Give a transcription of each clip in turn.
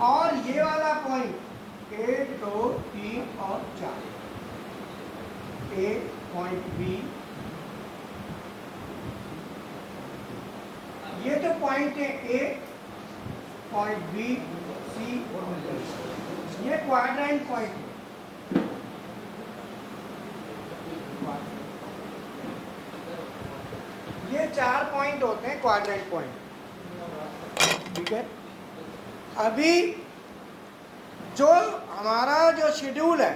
और ये वाला पॉइंट 1 2 3 और 4 ए पॉइंट बी, ये तो पॉइंट है ए, पॉइंट बी सी और डी, ये क्वाड्रेंट पॉइंट है। ये 4 पॉइंट होते हैं क्वाड्रेंट पॉइंट, ठीक है। अभी जो हमारा जो शेड्यूल है,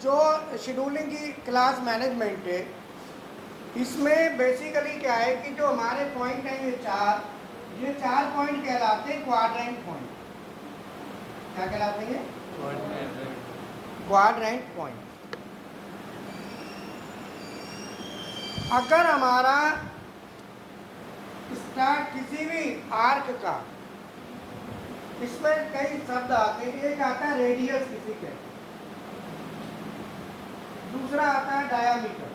जो शेड्यूलिंग की क्लास मैनेजमेंट है, इसमें बेसिकली क्या है कि जो हमारे पॉइंट हैं ये चार पॉइंट कहलाते हैं क्वाड्रेंट पॉइंट। क्या कहलाते हैं? Quadrant point. अगर हमारा स्टार्ट किसी भी आर्क का, इसमें कई शब्द आते हैं। एक आता है रेडियस किसी के, दूसरा आता है डायामीटर,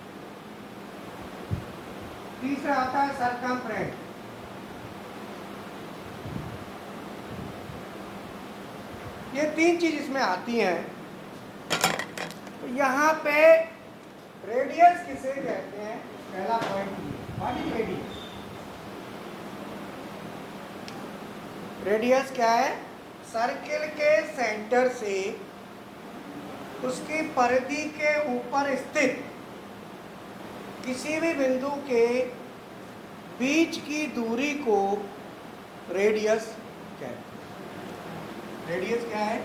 तीसरा आता है सरकमफ्रेंस, ये 3 चीज इसमें आती हैं। तो यहाँ पे रेडियस किसे कहते हैं? पहला पॉइंट ये, व्हाट इज रेडियस? रेडियस क्या है? सर्किल के सेंटर से उसकी परिधि के ऊपर स्थित किसी भी बिंदु के बीच की दूरी को रेडियस कहते हैं। रेडियस क्या है?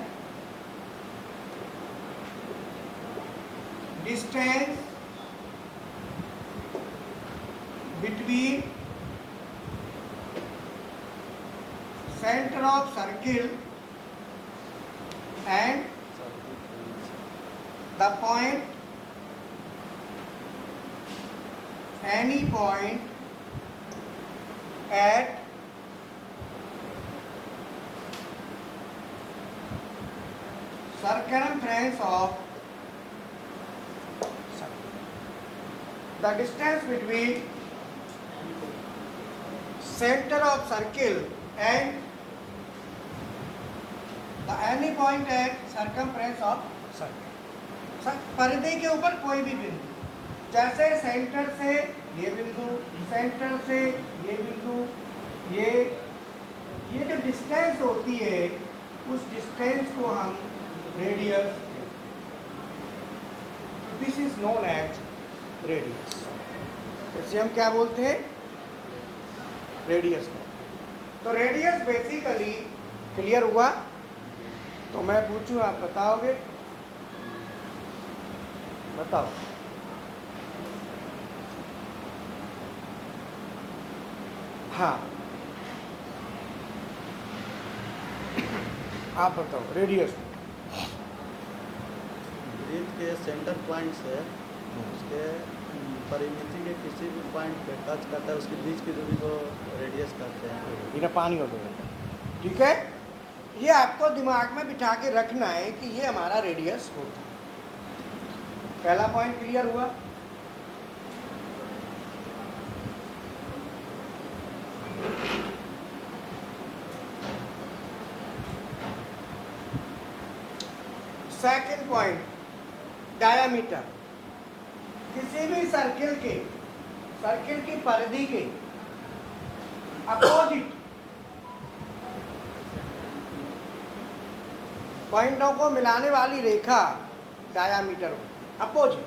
Distance between centre of circle and the point, any point at circumference of circle. The distance between center of circle and the any point at circumference of circle. परिधि के ऊपर कोई भी बिंदु, जैसे सेंटर से ये बिंदु, सेंटर से ये बिंदु, ये जो डिस्टेंस होती है, उस डिस्टेंस को हम radius, this is known as radius. इसे हम क्या बोलते हैं? रेडियस। तो रेडियस बेसिकली क्लियर हुआ? तो मैं पूछूं, आप बताओगे? बताओ। हाँ, आप बताओ रेडियस। वृत्त के सेंटर पॉइंट से उसके परिमिति के किसी भी पॉइंट पे टच करता है, उसके बीच की दूरी को रेडियस कहते हैं। इन्हें पानी हो गया, ठीक है। ये आपको दिमाग में बिठा के रखना है कि ये हमारा रेडियस होता है। पहला पॉइंट क्लियर हुआ? Second point, diameter. किसी भी सर्किल की परिधि के अपोजिट पॉइंटों को मिलाने वाली रेखा डायामीटर हो, अपोजिट।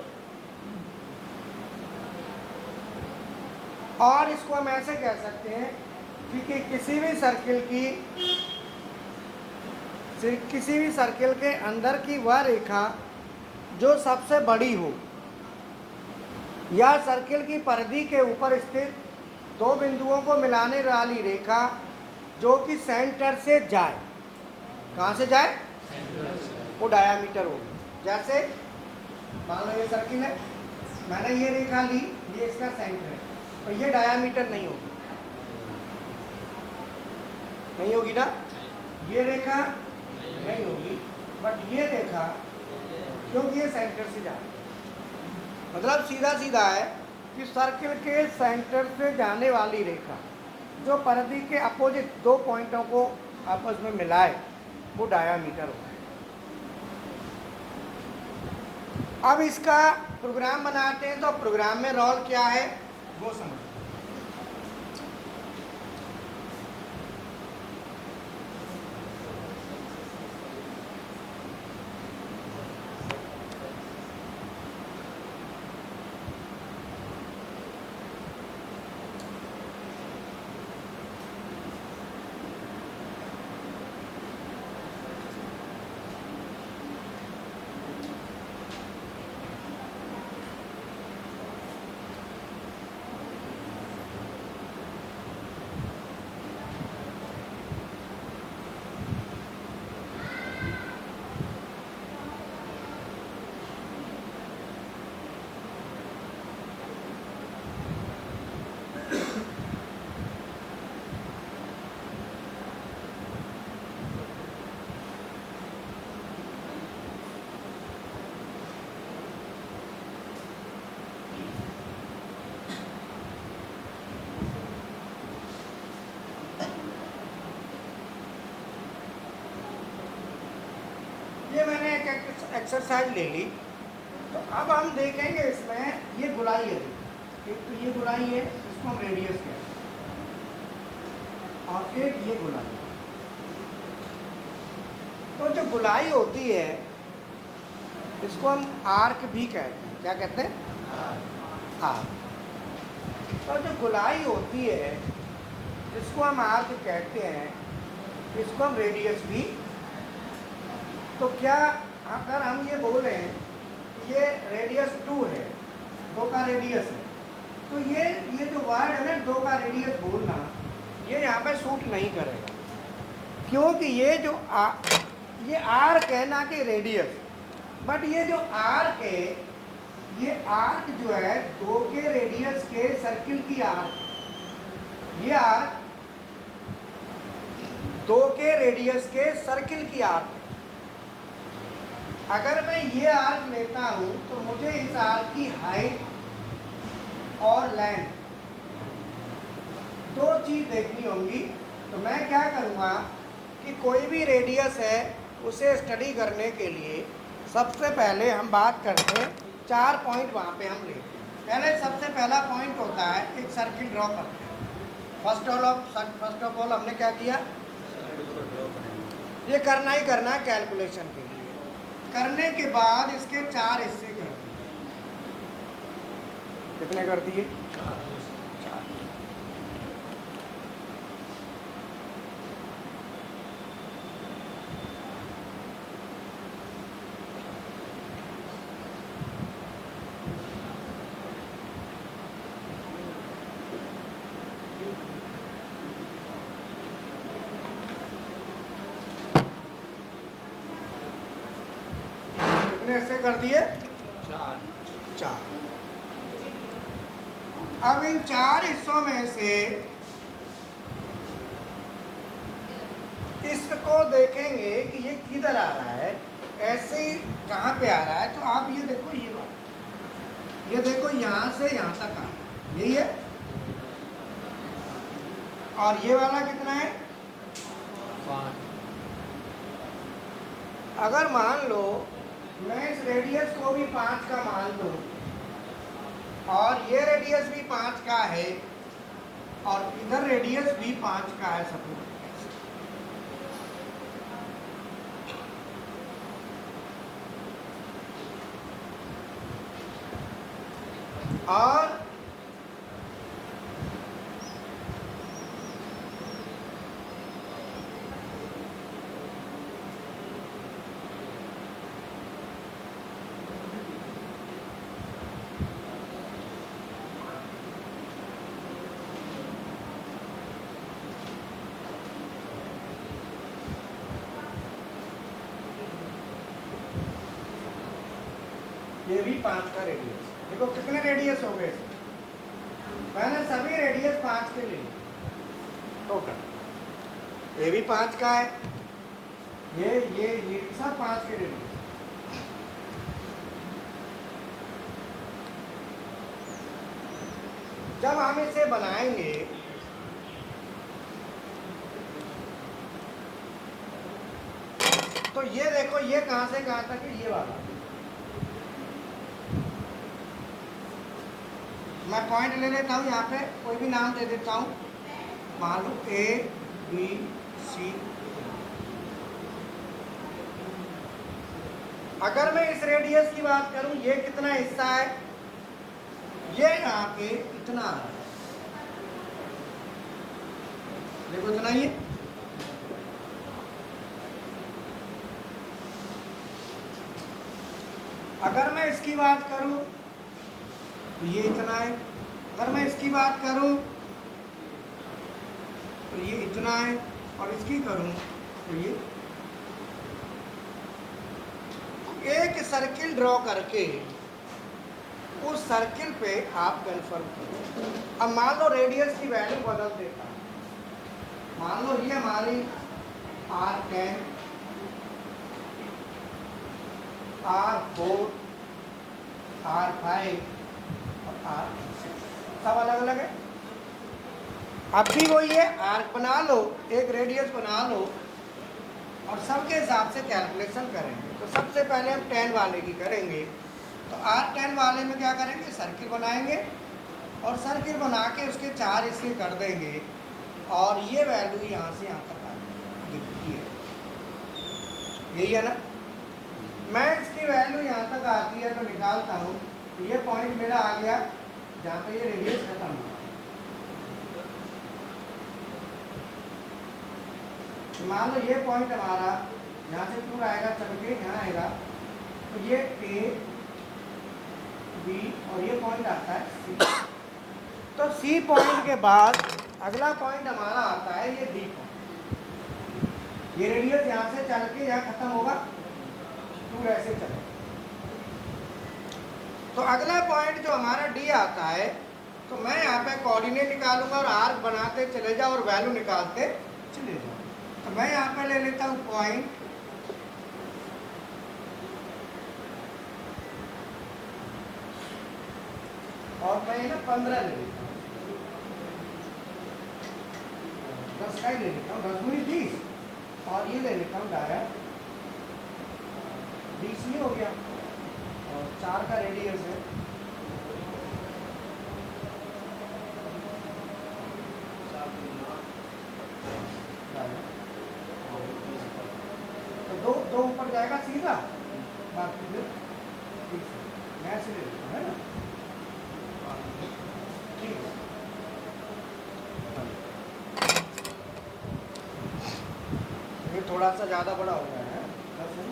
और इसको हम ऐसे कह सकते हैं कि किसी भी सर्किल के अंदर की वह रेखा जो सबसे बड़ी हो, या सर्किल की परिधि के ऊपर स्थित दो बिंदुओं को मिलाने वाली रेखा जो कि सेंटर से जाए। कहाँ से जाए? वो डायामीटर होगी। जैसे मान लो ये सर्किल है, मैंने ये रेखा ली, ये इसका सेंटर है, तो ये डायामीटर नहीं होगी, नहीं होगी ना? ये रेखा नहीं होगी, बट ये रेखा, क्योंकि ये सेंटर से जा रही है। मतलब सीधा सीधा है कि सर्किल के सेंटर से जाने वाली रेखा जो परिधि के अपोजिट दो पॉइंटों को आपस में मिलाए, वो डायामीटर होता है। अब इसका प्रोग्राम बनाते हैं, तो प्रोग्राम में रोल क्या है वो समझ। ये मैंने एक एक्सरसाइज ले ली। तो अब हम देखेंगे इसमें ये गुलाई है, एक तो ये गुलाई है, इसको हम रेडियस कहते हैं, और एक ये गुलाई। तो जो गुलाई होती है इसको हम आर्क भी कहते हैं। क्या कहते हैं? आर्क। तो जो गुलाई होती है इसको हम आर्क कहते हैं, इसको हम रेडियस भी। तो क्या अगर हम ये बोलें ये रेडियस 2 है, 2 का रेडियस है, तो ये जो वर्ड है ना 2 का रेडियस बोलना, ये यहाँ पे सूट नहीं करेगा, क्योंकि ये आर्क है ना कि रेडियस। बट ये जो आर्क है, ये आर्क जो है 2 के रेडियस के सर्किल की आर्क। ये आर्क 2 के रेडियस के सर्किल की आर्क। अगर मैं ये आर्क लेता हूं तो मुझे इस आर्क की हाइट और लेंथ 2 चीज देखनी होंगी। तो मैं क्या करूंगा कि कोई भी रेडियस है उसे स्टडी करने के लिए सबसे पहले हम बात करते हैं 4 पॉइंट वहाँ पे हम लेते हैं। पहले सबसे पहला पॉइंट होता है एक सर्किल ड्रॉ करते हैं। फर्स्ट ऑफ ऑल हमने क्या किया, ये करना ही करना है कैलकुलेशन के लिए। करने के बाद इसके 4 हिस्से कर दिए। कितने कर दिए? 4। ऐसे कर दिए 4। अब इन 4 हिस्सों में से इसको देखेंगे कि ये किधर आ रहा है, ऐसे ही कहाँ पे आ रहा है। तो आप ये देखो, ये देखो यहाँ से यहाँ तक आ रहा है, यही है। और ये वाला कितना है? 5। अगर मान लो मैं इस रेडियस को भी 5 का मान लूं और ये रेडियस भी 5 का है और इधर रेडियस भी 5 का है, सपोज। और ये भी 5 का रेडियस। देखो कितने रेडियस हो गए, मैंने सभी रेडियस 5 के लिए टोटल। ये भी 5 का है, ये सब 5 के रेडियस। जब हम इसे बनाएंगे तो ये देखो, ये कहाँ से कहाँ तक है, ये वाला। मैं पॉइंट ले लेता हूँ, यहाँ पे कोई भी नाम दे देता हूँ, मान लो A B C। अगर मैं इस रेडियस की बात करूं, ये कितना हिस्सा है, ये यहाँ पे इतना है, देखो इतना ही है। अगर मैं इसकी बात करूं तो ये इतना है, अगर मैं इसकी बात करूं तो ये इतना है, और इसकी करूं तो ये। एक सर्किल ड्रॉ करके उस सर्किल पे आप कन्फर्म करो। अब मान लो रेडियस की वैल्यू बदल देता है, मान लो ये हमारी R10, R4, R5 और R6 सब अलग अलग है। अब भी वही है, आर्क बना लो, एक रेडियस बना लो और सबके हिसाब से कैलकुलेशन करेंगे। तो सबसे पहले हम 10 वाले की करेंगे। तो R10 वाले में क्या करेंगे, सर्किल बनाएंगे और सर्किल बना के उसके 4 हिस्से कर देंगे और ये वैल्यू यहाँ से यहाँ तक आएगी, यही है ना। मैं इसकी वैल्यू यहाँ तक आती है तो निकालता हूँ, तो ये पॉइंट मेरा आ गया जहाँ पे ये रेडियस खत्म हुआ। मान लो ये पॉइंट हमारा यहाँ से टूर आएगा, चल के यहाँ आएगा, तो ये A B और ये पॉइंट आता है C। तो C पॉइंट के बाद अगला पॉइंट हमारा आता है ये D पॉइंट। ये रेडियस यहाँ से चल के यहाँ खत्म होगा, टूर ऐसे चलेगा। तो अगला पॉइंट जो हमारा D आता है, तो मैं यहाँ पे कोऑर्डिनेट निकालूंगा और आर्क बनाते चले जाओ और वैल्यू निकालते चले जाओ। तो मैं यहाँ पे ले लेता हूँ पॉइंट, और मैं ना 15 ले लेता हूँ, 10 का ही ले लेता हूँ, 10 दूनी 30, और ये ले लेता हूँ डायरेक्ट 20 ही हो गया, और 4 का रेडियस है। तो दो ऊपर जाएगा सीधा, बाकी फिर मैं ऐसे ले लेता हूँ, है ना। ठीक है, ये थोड़ा सा ज़्यादा बड़ा हो गया है, बस है।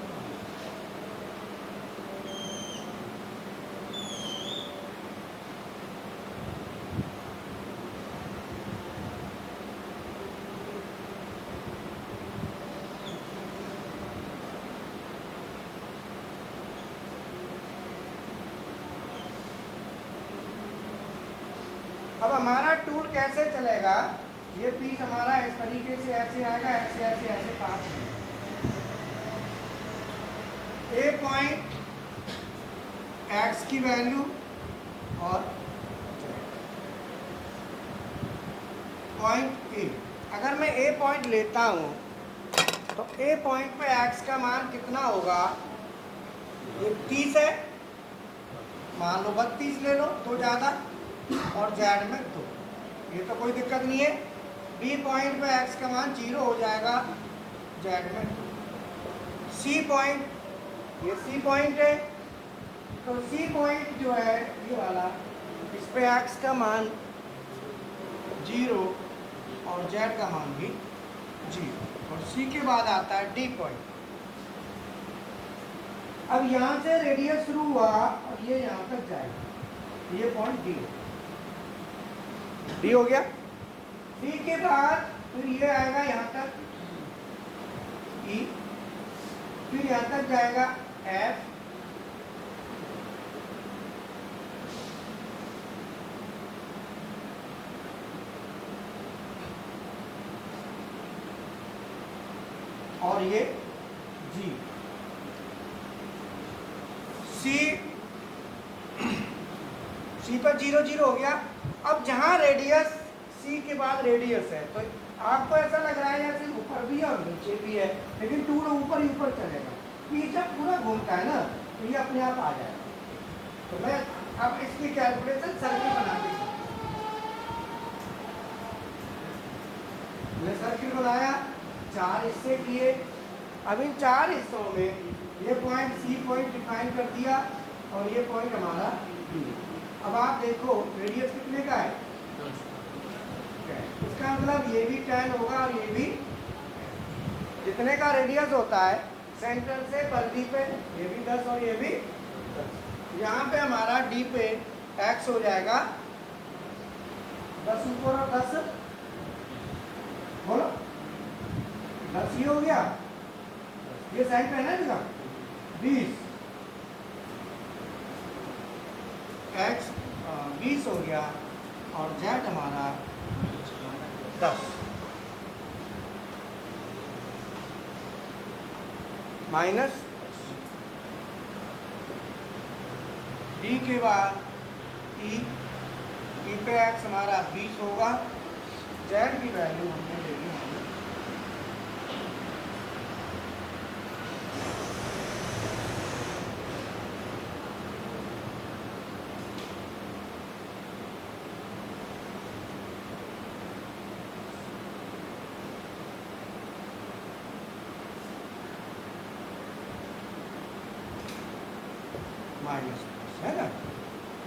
अब हमारा टूल कैसे चलेगा, ये पीस हमारा इस तरीके से ऐसे आएगा, ऐसे ऐसे ऐसे पास में ए पॉइंट एक्स की वैल्यू और पॉइंट ए। अगर मैं ए पॉइंट लेता हूँ तो ए पॉइंट पे एक्स का मान कितना होगा, ये 30 है, मान लो 32 ले लो, तो ज़्यादा, और जेड में 2, ये तो कोई दिक्कत नहीं है। बी पॉइंट पे एक्स का मान 0 हो जाएगा, जेड में 2। सी पॉइंट, ये सी पॉइंट है, तो सी पॉइंट जो है ये वाला, इस पे एक्स का मान 0 और जेड का मान भी 0, और सी के बाद आता है डी पॉइंट। अब यहाँ से रेडियस शुरू हुआ और ये यहाँ तक जाएगा, ये पॉइंट डी डी हो गया। डी के बाद फिर ये आएगा यहाँ तक ई, फिर यहाँ तक जाएगा एफ, और ये जी। सी पर 0 0 हो गया। अब जहाँ रेडियस सी के बाद रेडियस है, तो आपको ऐसा लग रहा है जैसे ऊपर भी है और नीचे भी है, लेकिन टूल ऊपर ही ऊपर चलेगा। ये जब पूरा घूमता है ना तो ये अपने आप आ जाएगा। तो मैं अब इसकी कैलकुलेशन सर्किल बना दी। मैं सर्किल बनाया, 4 हिस्से किए। अब इन 4 हिस्सों में ये पॉइंट सी पॉइंट डिफाइन कर दिया और ये पॉइंट हमारा बी। अब आप देखो रेडियस कितने का है, इसका मतलब ये भी 10 होगा और ये भी। जितने का रेडियस होता है सेंटर से परिधि पे, ये भी 10 और ये भी 10। यहाँ पे हमारा डी पे x हो जाएगा 10 ऊपर और 10 बोलो 10 ही हो गया। ये सेंटर है ना इसका 20, x 20 हो गया और z हमारा 10 माइनस डी के बाद ई पे एक्स हमारा 20 होगा, जेड की वैल्यू हमने ले ली माइनस, है ना।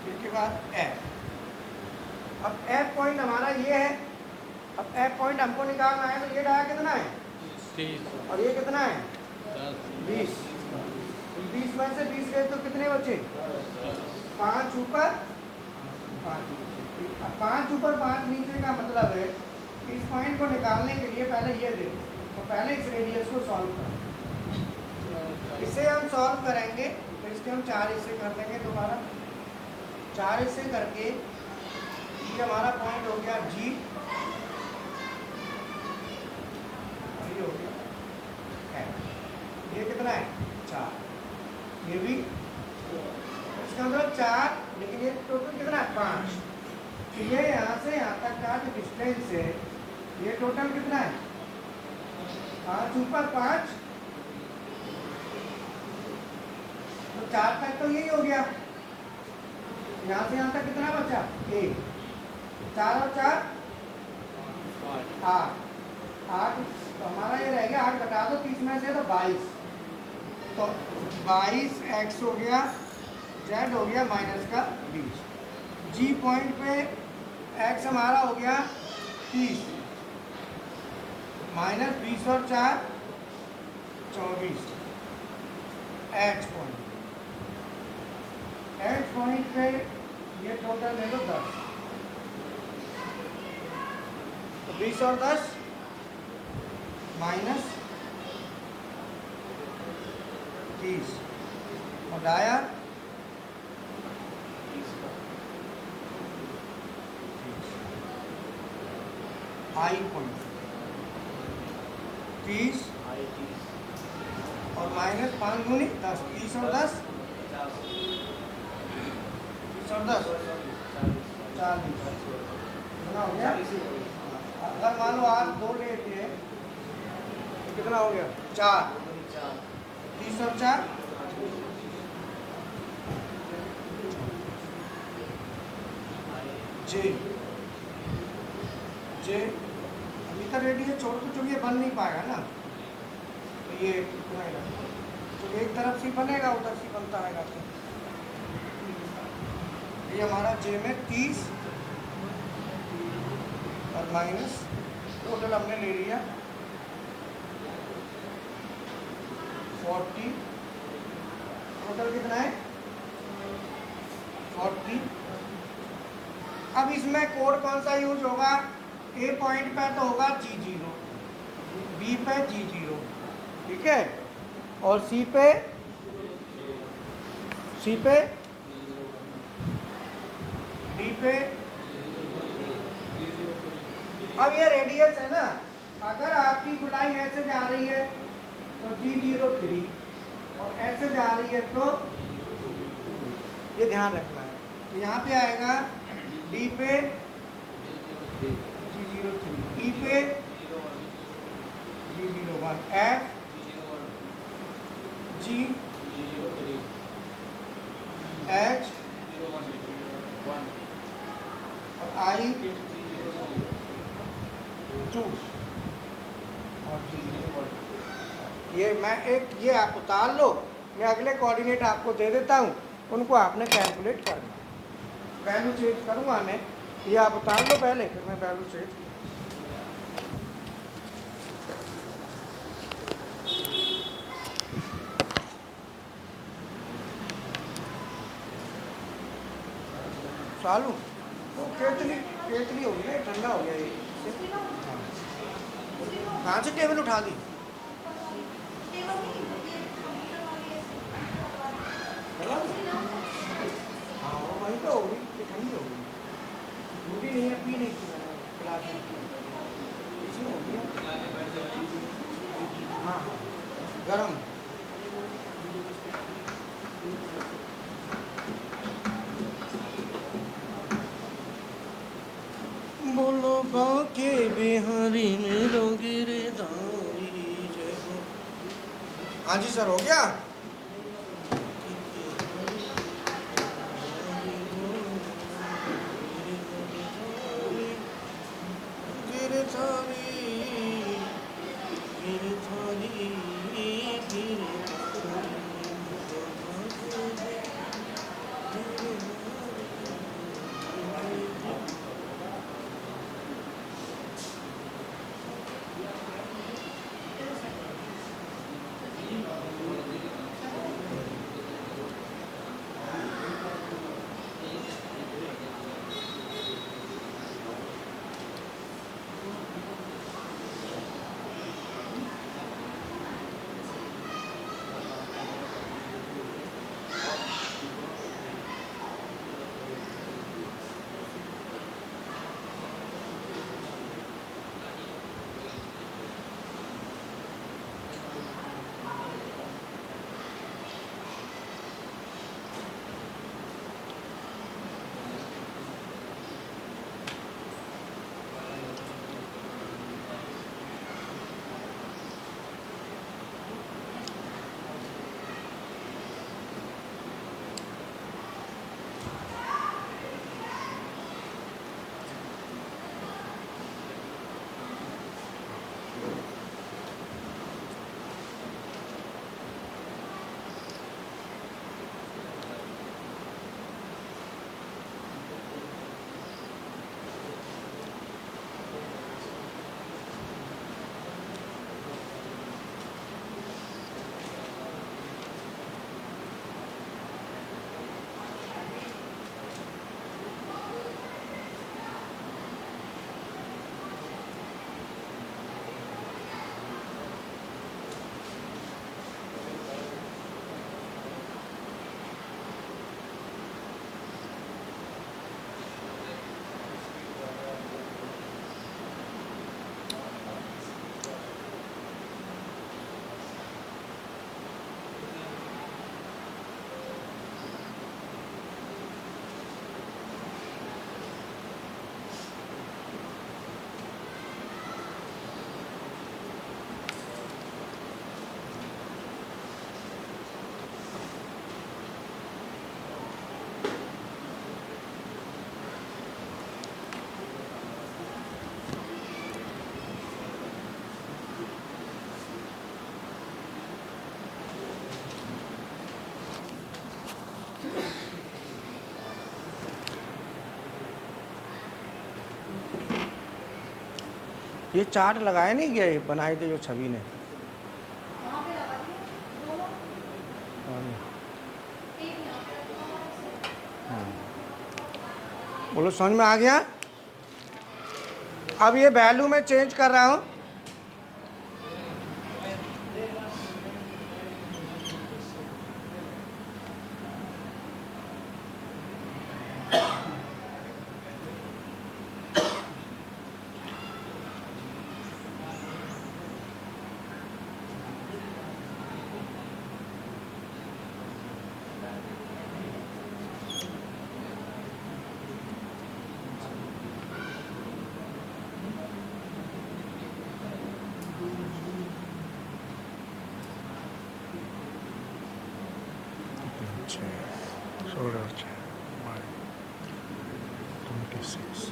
इसके बाद एफ। अब एफ पॉइंट हमारा ये है। अब एफ पॉइंट हमको निकालना है तो ये डाया कितना है 30 और ये कितना है 10 20 में से 20 गए तो कितने बचे 5 ऊपर 5। 5 ऊपर 5 नीचे का मतलब है इस पॉइंट को निकालने के लिए पहले ये देखो, तो पहले इस रेडियस को सॉल्व करें। इसे हम सॉल्व करेंगे तो इसके हम 4 हिस्से कर देंगे दोबारा। 4 हिस्से करके ये हमारा पॉइंट हो गया जी, ये हो गया F। ये कितना है 4, ये भी इसका मतलब 4, लेकिन ये टोटल कितना है 5। तो ये यहाँ से यहाँ तक का जो डिस्टेंस है ये टोटल कितना है 5 ऊपर 5, तो 4 तक तो यही हो गया। यहाँ से यहाँ तक कितना बचा 1, 4 और 4 8, 8 तो हमारा ये रह गया 8 घटा दो 30 में से तो 22, तो 22 x हो गया, z हो गया माइनस का 20। जी पॉइंट पे x हमारा हो गया 30 माइनस 20 और 4 24। एच पॉइंट पे ये टोटल ले लो 10, तो 20 और 10 माइनस 30 और डाया 30 आई पॉइंट 30 और माइनस 5 गुनी 10, 30 और 10 40 कितना हो गया। अगर मान लो आज 2 लेते हैं तो कितना हो गया 4, 30 और 4 जे अभी तक रेडियस छोड़ तो चुकी बन नहीं पाएगा ना, तो ये कितना है तो एक तरफ से बनेगा उधर से बनता रहेगा। तो ये हमारा जे में 30 और माइनस टोटल हमने ले लिया 40, टोटल कितना है 40। अब इसमें कोड कौन सा यूज होगा, ए पॉइंट पे तो होगा G0, बी पे G0, ठीक है, और सी पे डी पे। अब ये रेडियस है ना, अगर आपकी गुलाई ऐसे जा रही है तो G03 और ऐसे जा रही है तो ये ध्यान रखना है। तो यहाँ पे आएगा डी पे G03, ई पे G01 F G H और I 2 और ये मैं एक ये आप उतार लो, मैं अगले कोऑर्डिनेट आपको दे देता हूँ, उनको आपने कैलकुलेट करना। वैल्यू चेंज करूँगा मैं, ये आप उतार लो पहले, फिर मैं वैल्यू चेंज। चालू तो केतली हो गई ना, ठंडा हो गया ये। कहाँ से टेबल उठा दी? हाँ वही तो होगी, ठंडी होगी, मुझे नहीं है, पी नहीं थी मैंने क्लास में, इसमें हो गया। हाँ हाँ गरम। बोलो बाके बिहारी मेरो गिरधारी जय हो। हाँ जी सर, हो गया। गिरधारी गिरधारी ये चार्ट लगाया नहीं गया, ये बनाए थे जो छवि ने। बोलो समझ में आ गया? अब ये वैल्यू मैं चेंज कर रहा हूँ। হচ্ছে 26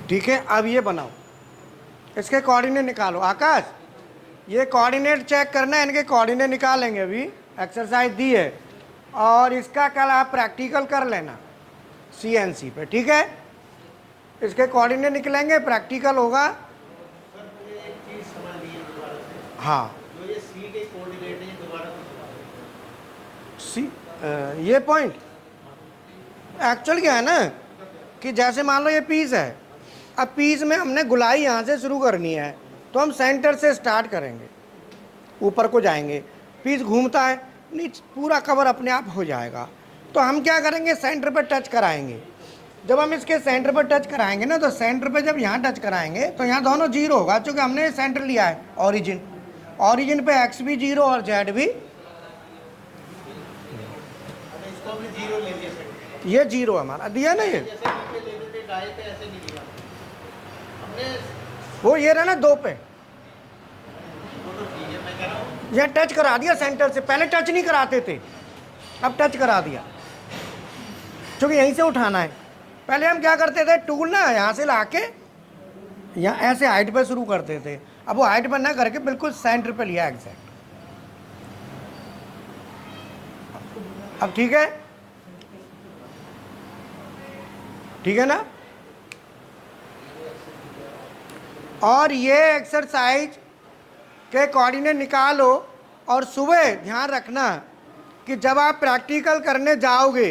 ठीक है। अब ये बनाओ, इसके कोऑर्डिनेट निकालो। आकाश, ये कोऑर्डिनेट चेक करना है, इनके कोऑर्डिनेट निकालेंगे। अभी एक्सरसाइज दी है और इसका कल आप प्रैक्टिकल कर लेना CNC पे, ठीक है। इसके कोऑर्डिनेट निकलेंगे, प्रैक्टिकल होगा। हाँ, जो ये सी के कोऑर्डिनेट है, दोबारा ये पॉइंट एक्चुअल क्या है ना कि जैसे मान लो ये पीस है, अब पीस में हमने गुलाई यहाँ से शुरू करनी है, तो हम सेंटर से स्टार्ट करेंगे, ऊपर को जाएंगे, पीस घूमता है, नीचे पूरा कवर अपने आप हो जाएगा। तो हम क्या करेंगे, सेंटर पर टच कराएंगे। जब हम इसके सेंटर पर टच कराएंगे ना, तो सेंटर पर जब यहाँ टच कराएंगे तो यहाँ दोनों जीरो होगा, क्योंकि हमने सेंटर लिया है ऑरिजिन। ऑरिजिन पे एक्स भी जीरो और जेड भी, इसको भी जीरो ले लिया सकते ये जीरो हमारा दिया ना। ये जैसे नीचे ले लेते दाएं पे, ऐसे नहीं लिया हमने। वो ये रहा ना 2 पे, वो तो ठीक है, मैं कह रहा हूँ यहाँ टच करा दिया सेंटर से। पहले टच नहीं कराते थे, अब टच करा दिया, क्योंकि यहीं से उठाना है। पहले हम क्या करते थे, टूल ना यहाँ से ला के यहाँ ऐसे हाइट पे शुरू करते थे। अब वो हाइट पर ना करके बिल्कुल सेंटर पे लिया एग्जैक्ट। अब ठीक है, ठीक है ना। और ये एक्सरसाइज के कोऑर्डिनेट निकालो, और सुबह ध्यान रखना कि जब आप प्रैक्टिकल करने जाओगे,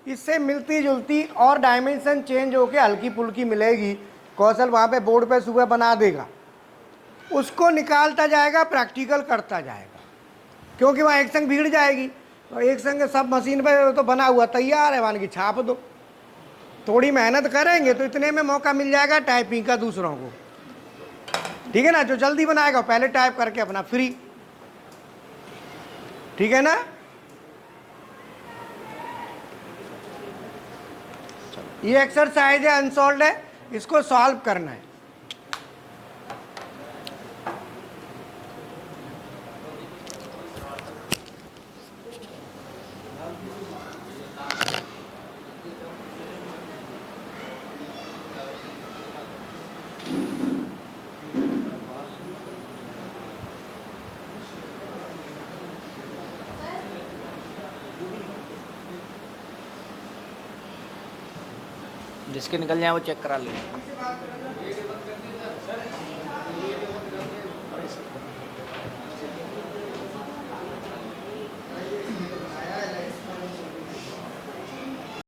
इससे मिलती जुलती और डायमेंशन चेंज होके हल्की फुल्की मिलेगी। कौशल वहाँ पे बोर्ड पे सुबह बना देगा, उसको निकालता जाएगा, प्रैक्टिकल करता जाएगा, क्योंकि वहाँ एक संग भीड़ जाएगी। तो एक संग सब मशीन पे तो बना हुआ तैयार है, मान की छाप दो। थोड़ी मेहनत करेंगे तो इतने में मौका मिल जाएगा टाइपिंग का दूसरों को, ठीक है ना। जो जल्दी बनाएगा पहले टाइप करके अपना फ्री, ठीक है ना। ये एक्सरसाइज है, अनसॉल्व्ड है, इसको सॉल्व करना है। जिसके निकल जाए वो चेक करा ले।